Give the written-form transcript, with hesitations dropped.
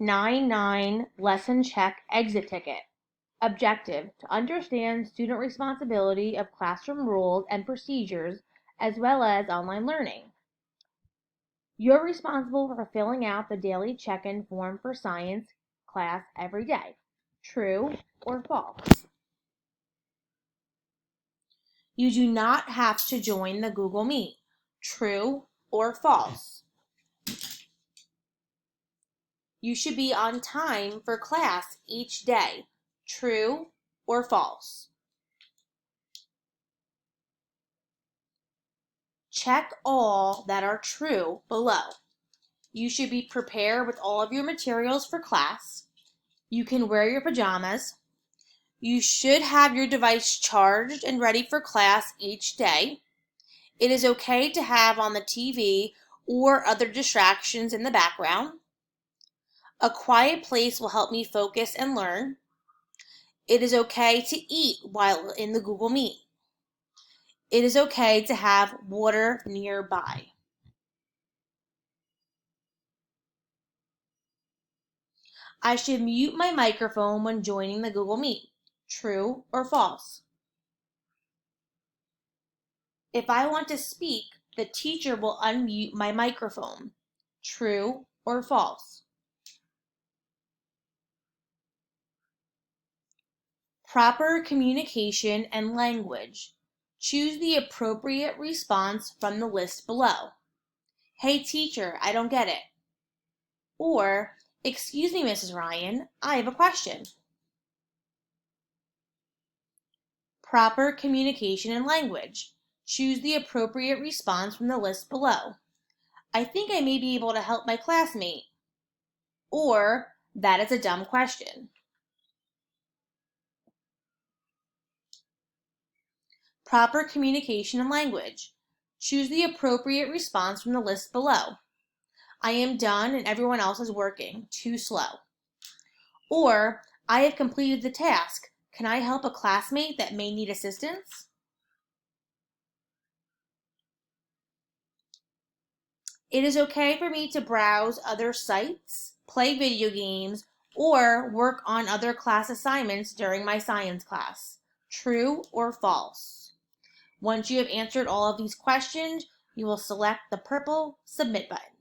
9-9 lesson check exit ticket. Objective: to understand student responsibility of classroom rules and procedures as well as online learning. You're responsible for filling out the daily check-in form for science class every day. True or false? You do not have to join the Google Meet. True or false? You should be on time for class each day. True or false? Check all that are true below. You should be prepared with all of your materials for class. You can wear your pajamas. You should have your device charged and ready for class each day. It is okay to have on the TV or other distractions in the background. A quiet place will help me focus and learn. It is okay to eat while in the Google Meet. It is okay to have water nearby. I should mute my microphone when joining the Google Meet. True or false? If I want to speak, the teacher will unmute my microphone. True or false? Proper communication and language. Choose the appropriate response from the list below. Hey teacher, I don't get it. Or, excuse me, Mrs. Ryan, I have a question. Proper communication and language. Choose the appropriate response from the list below. I think I may be able to help my classmate. Or, that is a dumb question. Proper communication and language. Choose the appropriate response from the list below. I am done and everyone else is working. Too slow. Or, I have completed the task. Can I help a classmate that may need assistance? It is okay for me to browse other sites, play video games, or work on other class assignments during my science class. True or false? Once you have answered all of these questions, you will select the purple Submit button.